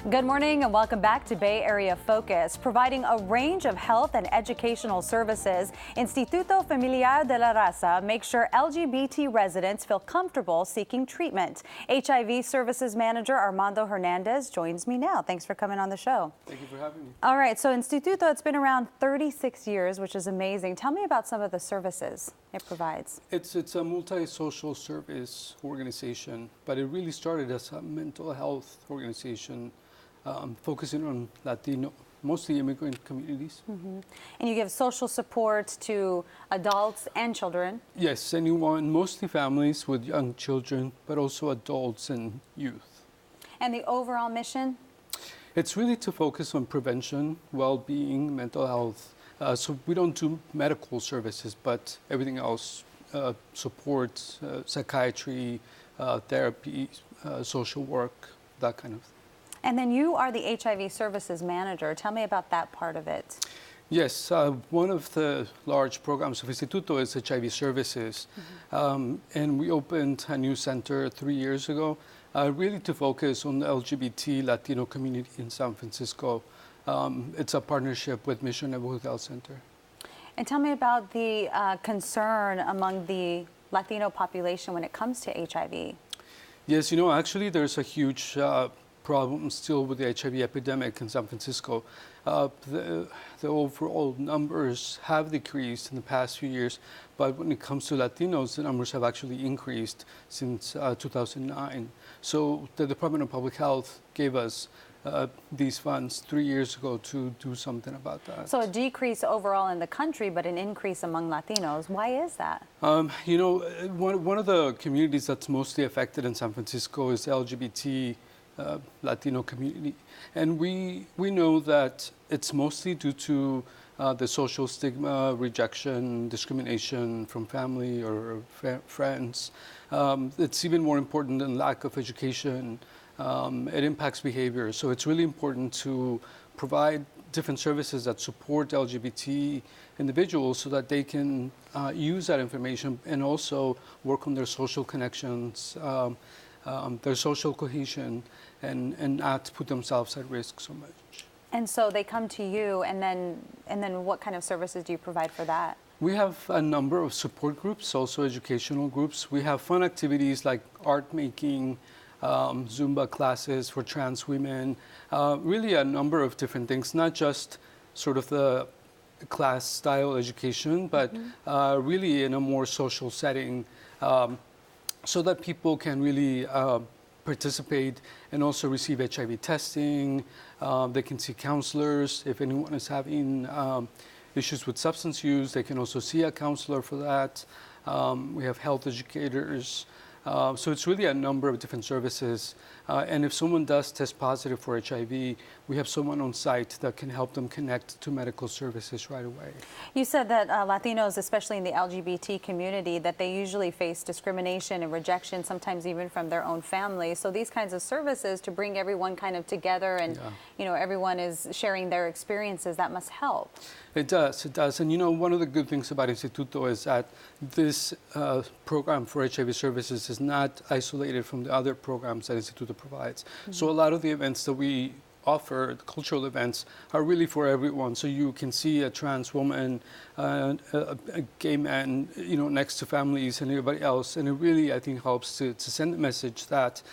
Good morning and welcome back to Bay Area Focus, providing a range of health and educational services. Instituto Familiar de la Raza makes sure LGBT residents feel comfortable seeking treatment. HIV Services Manager Armando Hernandez joins me now. Thanks for coming on the show. Thank you for having me. All right, so Instituto, it's been around 36 years, which is amazing. Tell me about some of the services it provides. It's a multi-social service organization, but it really started as a mental health organization focusing on Latino, mostly immigrant communities. Mm-hmm. And you give social support to adults and children? Yes, anyone, mostly families with young children, but also adults and youth. And the overall mission? It's really to focus on prevention, well-being, mental health. So we don't do medical services, but everything else, support, psychiatry, therapy, social work, that kind of thing. And then you are the HIV Services Manager. Tell me about that part of it. Yes, one of the large programs of Instituto is HIV Services. Mm-hmm. And we opened a new center 3 years ago, really to focus on the LGBT Latino community in San Francisco. It's a partnership with Mission Neighborhood Health Center. And tell me about the concern among the Latino population when it comes to HIV. Yes, you know, actually there's a huge problem still with the HIV epidemic in San Francisco. The overall numbers have decreased in the past few years, but when it comes to Latinos, the numbers have actually increased since 2009. So the Department of Public Health gave us these funds 3 years ago to do something about that. So a decrease overall in the country, but an increase among Latinos. Why is that? You know, one of the communities that's mostly affected in San Francisco is the LGBT Latino community. And we know that it's mostly due to the social stigma, rejection, discrimination from family or friends. It's even more important than lack of education. It impacts behavior. So it's really important to provide different services that support LGBT individuals so that they can use that information and also work on their social connections, their social cohesion, and not put themselves at risk so much. And so they come to you, and then what kind of services do you provide for that? We have a number of support groups, also educational groups. We have fun activities like art making, Zumba classes for trans women, really a number of different things, not just sort of the class style education, but really in a more social setting, so that people can really participate and also receive HIV testing. They can see counselors. If anyone is having issues with substance use, they can also see a counselor for that. We have health educators. So it's really a number of different services. And if someone does test positive for HIV, we have someone on site that can help them connect to medical services right away. You said that Latinos, especially in the LGBT community, that they usually face discrimination and rejection, sometimes even from their own family. So these kinds of services to bring everyone kind of together and, you know, everyone is sharing their experiences, that must help. It does, it does. And you know, one of the good things about Instituto is that this program for HIV services is not isolated from the other programs that Instituto provides. Mm-hmm. So a lot of the events that we offer, the cultural events, are really for everyone. So you can see a trans woman, a gay man, you know, next to families and everybody else. And it really, I think, helps to send a message that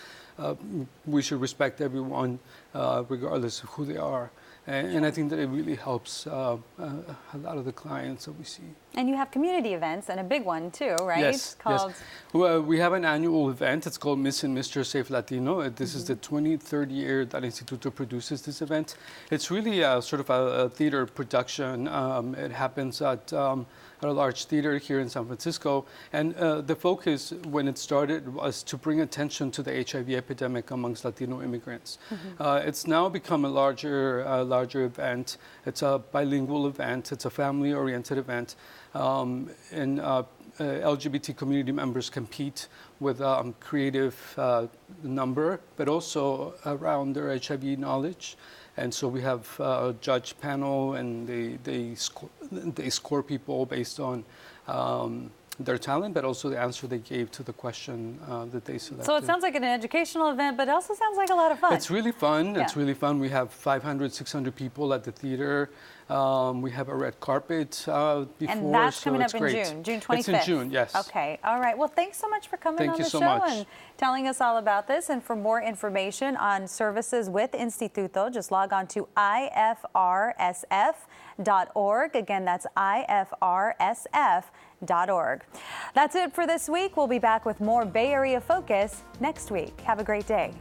we should respect everyone, regardless of who they are. And I think that it really helps a lot of the clients that we see. And you have community events, and a big one too, right? Yes, yes. Well, we have an annual event. It's called Miss and Mr. Safe Latino. This is the 23rd year that Instituto produces this event. It's really sort of a theater production. It happens at a large theater here in San Francisco. And the focus when it started was to bring attention to the HIV epidemic amongst Latino immigrants. It's now become a larger event. It's a bilingual event. It's a family-oriented event. And LGBT community members compete with creative number, but also around their HIV knowledge. And so we have a judge panel, and they score people based on their talent, but also the answer they gave to the question that they selected. So it sounds like an educational event, but it also sounds like a lot of fun. It's really fun. Yeah. It's really fun. We have 500, 600 people at the theater. We have a red carpet before. And that's so coming it's up in great. June 25th. It's in June, yes. Okay, all right. Well, thanks so much for coming Thank on you the so show much. and telling us all about this. And for more information on services with Instituto, just log on to ifrsf.org. Again, that's ifrsf.org. That's it for this week. We'll be back with more Bay Area Focus next week. Have a great day.